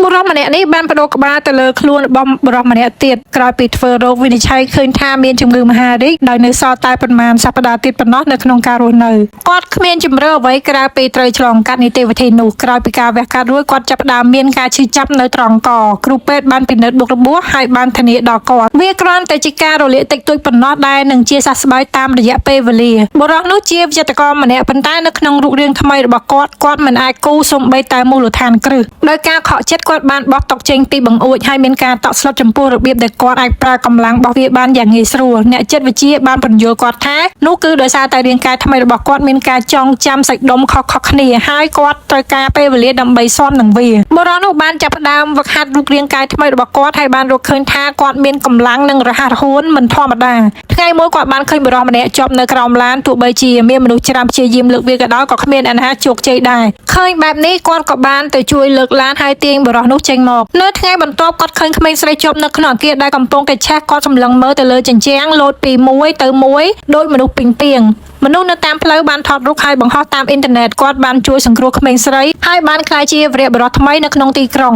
บุรุษម្នាក់នេះបានបដូរក្បាលទៅលើខ្លួនរបស់បុរសម្នាក់ទៀតក្រោយពីធ្វើរោគវិនិច្ឆ័យឃើញថាមានជំងឺមហារីកដោយនៅសល់តែប៉ុន្មានសប្តាហ៍ទៀតប៉ុណ្ណោះនៅក្នុងការរស់នៅគាត់គ្មានជំរឿអ្វីក្រៅពីត្រូវឆ្លងកាត់នីតិវិធីនោះក្រោយពីការវះកាត់រួចគាត់ចាប់ផ្ដើមមានការឈឺចាប់នៅត្រង់កគ្រូពេទ្យបានពិនិត្យបុករបួសហើយបានធានាដល់គាត់វាគ្រាន់តែជាការរលាកតិចតួចប៉ុណ្ណោះដែលនឹងជាសះស្បើយតាមរយៈពេលវេលាបុរសនោះជាវិទ្យាករម្នាក់ប៉ុន្តែនៅក្នុងរូបរាងថ្មីរបស់គាត់មិនអាចគូសូម្បីតែមូលដ្ឋានគ្រឹះដោយការខកចិត្តគាត់បានបោះតុកចេញពីបង្អួចហើយមានការតក់ស្លុតចំពោះរបៀបដែលគាត់អាចប្រើកម្លាំងរបស់វាបានយ៉ាងងាយស្រួលអ្នកចិត្តវិទ្យាបានពន្យល់គាត់ថានោះគឺដោយសារតែរាងកាយថ្មីរបស់គាត់មានការចងចាំសាច់ដុំខុសៗគ្នាហើយគាត់ត្រូវការពេលវេលាដើម្បីស៊ាំនឹងវាបុរសនោះបានចាប់ផ្ដើមវឹកហាត់រូបរាងកាយថ្មីរបស់គាត់ហើយបានរកឃើញថាគាត់មានកម្លាំងនិងរហ័សរហួនមិនធម្មតាថ្ងៃមួយគាត់បានឃើញបុរសម្នាក់ជាប់នៅក្រោមឡានទោះបីជាមានមនុស្សច្រើនព្យាយាមលើកវាក៏ដោយក៏គ្មានអាណាជោគជ័យដែរឃើញបែបនេះគាត់ក៏បានទៅជួយលើកឡានហើយទាញបុរសនោះចេញមកនៅថ្ងៃបន្ទាប់គាត់ឃើញក្មេងស្រីជាប់នៅក្នុងអគារដែលកំពុងតែឆេះគាត់សម្លឹងមើលទៅលើជញ្ជាំងលោតពីមួយទៅមួយដោយមនុស្សពីងពីងមនុស្សនៅតាមផ្លូវបានថតរូបហើយបង្ហោះតាមអ៊ីនធឺណិតគាត់បានជួយសង្គ្រោះក្មេងស្រីហើយបានក្លាយជាវីរបុរសថ្មីនៅក្នុងទីក្រុង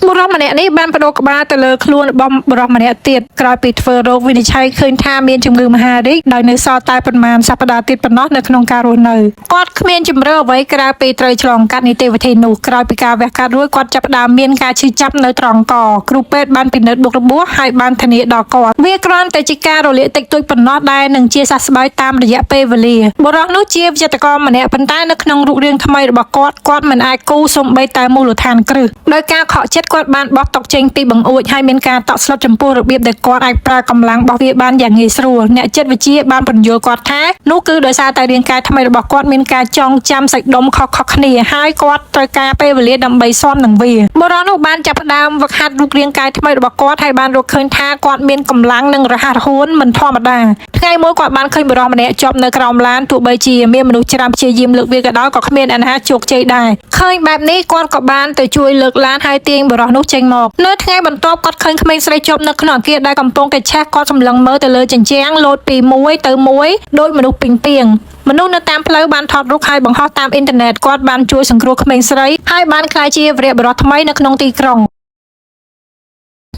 បុរសម្នាក់នេះបានបដូរក្បាលទៅលើខ្លួនរបស់បុរសម្នាក់ទៀតក្រោយពីធ្វើរោគវិនិច្ឆ័យឃើញថាមានជំងឺមហារីកដោយនៅសល់តែប៉ុន្មានសប្តាហ៍ទៀតប៉ុណ្ណោះនៅក្នុងការរស់នៅគាត់គ្មានជំរឿអ្វីក្រៅពីត្រូវឆ្លងកាត់នីតិវិធីនោះក្រោយពីការវះកាត់រួចគាត់ចាប់ផ្ដើមមានការឈឺចាប់នៅត្រង់កគ្រូពេទ្យបានពិនិត្យបុករបួសហើយបានធានាដល់គាត់វាគ្រាន់តែជាការរលាកតិចតួចប៉ុណ្ណោះដែលនឹងជាសះស្បើយតាមរយៈពេលវេលាបុរសនោះជាវិទ្យាករម្នាក់ប៉ុន្តែនៅក្នុងរូបរាងថ្មីរបស់គាត់មិនអាចគូសូម្បីតែមូលដ្ឋានគ្រឹះដោយការខកចិត្តគាត់បានបោះតុកចេញពីបង្អួចហើយមានការតក់ស្លុតចំពោះរបៀបដែលគាត់អាចប្រើកម្លាំងរបស់វាបានយ៉ាងងាយស្រួលអ្នកចិត្តវិទ្យាបានពន្យល់គាត់ថានោះគឺដោយសារតែរាងកាយថ្មីរបស់គាត់មានការចងចាំសាច់ដុំខុសៗគ្នាហើយគាត់ត្រូវការពេលវេលាដើម្បីស៊ាំនឹងវាបុរសនោះបានចាប់ផ្ដើមវឹកហាត់រូបរាងកាយថ្មីរបស់គាត់ហើយបានរកឃើញថាគាត់មានកម្លាំងនិងរហ័សរហួនមិនធម្មតាថ្ងៃមួយគាត់បានឃើញបុរសម្នាក់ជាប់នៅក្រោមឡានទោះបីជាមានមនុស្សច្រើនព្យាយាមលើកវាក៏ដោយក៏គ្មានអាណាជោគជ័យដែរឃើញបែបនេះគាត់ក៏បានទៅជួយលើកឡានហើយទាញបុរសនោះចេញមកនៅថ្ងៃបន្ទាប់គាត់ឃើញក្មេងស្រីជាប់នៅក្នុងអគារដែលកំពុងតែឆេះគាត់សម្លឹងមើលទៅលើជញ្ជាំងលោតពីមួយទៅមួយដោយមនុស្សពីងពីងមនុស្សនៅតាមផ្លូវបានថតរូបហើយបង្ហោះតាមអ៊ីនធឺណិតគាត់បានជួយសង្គ្រោះក្មេងស្រីហើយបានក្លាយជាវីរបុរសថ្មីនៅក្នុងទីក្រុង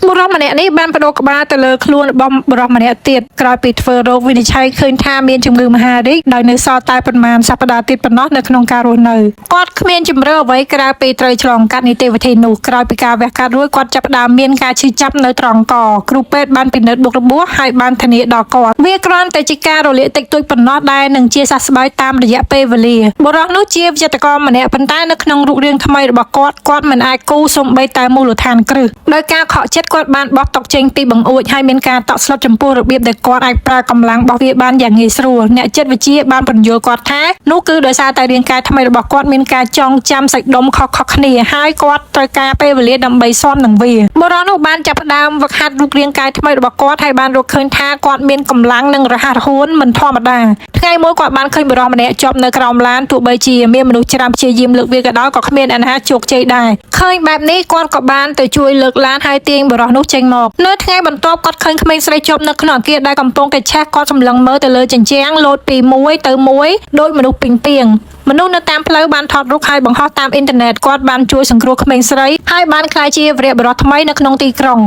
បុរសម្នាក់នេះបានបដូរក្បាលទៅលើខ្លួនរបស់បុរសម្នាក់ទៀតក្រោយពីធ្វើរោគវិនិច្ឆ័យឃើញថាមានជំងឺមហារីកដោយនៅសល់តែប៉ុន្មានសប្តាហ៍ទៀតប៉ុណ្ណោះនៅក្នុងការរស់នៅគាត់គ្មានជំរឿអ្វីក្រៅពីត្រូវឆ្លងកាត់នីតិវិធីនោះក្រោយពីការវះកាត់រួចគាត់ចាប់ផ្ដើមមានការឈឺចាប់នៅត្រង់កគ្រូពេទ្យបានពិនិត្យបុករបួសហើយបានធានាដល់គាត់វាគ្រាន់តែជាការរលាកតិចតួចប៉ុណ្ណោះដែលនឹងជាសះស្បើយតាមរយៈពេលវេលាបុរសនោះជាវិទ្យាករម្នាក់ប៉ុន្តែនៅក្នុងរូបរាងថ្មីរបស់គាត់មិនអាចគូសូម្បីតែមូលដ្ឋានគ្រឹះដោយការខកចិត្តគាត់បានបោះតុកចេញពីបង្អួចហើយមានការតក់ស្លុតចំពោះរបៀបដែលគាត់អាចប្រើកម្លាំងរបស់វាបានយ៉ាងងាយស្រួលអ្នកចិត្តវិទ្យាបានពន្យល់គាត់ថានោះគឺដោយសារតែរាងកាយថ្មីរបស់គាត់មានការចងចាំសាច់ដុំខុសៗគ្នាហើយគាត់ត្រូវការពេលវេលាដើម្បីស៊ាំនឹងវាបុរសនោះបានចាប់ផ្ដើមវឹកហាត់រូបរាងកាយថ្មីរបស់គាត់ហើយបានរកឃើញថាគាត់មានកម្លាំងនិងរហ័សរហួនមិនធម្មតាថ្ងៃមួយគាត់បានឃើញបុរសម្នាក់ជាប់នៅក្រោមឡានទោះបីជាមានមនុស្សច្រើនព្យាយាមលើកវាក៏ដោយក៏គ្មានអាណាជោគជ័យដែរឃើញបែបនេះគាត់ក៏បានទៅជួយលើកឡានហើយទាញបុរសនោះចេញមកនៅថ្ងៃបន្ទាប់គាត់ឃើញក្មេងស្រីជាប់នៅក្នុងអគារដែលកំពុងតែឆេះគាត់សម្លឹងមើលទៅលើជញ្ជាំងលោតពីមួយទៅមួយដោយមនុស្សពីងពីងមនុស្សនៅតាមផ្លូវបានថតរូបហើយបង្ហោះតាមអ៊ីនធឺណិតគាត់បានជួយសង្គ្រោះក្មេងស្រីហើយបានក្លាយជាវីរបុរសថ្មីនៅក្នុងទីក្រុង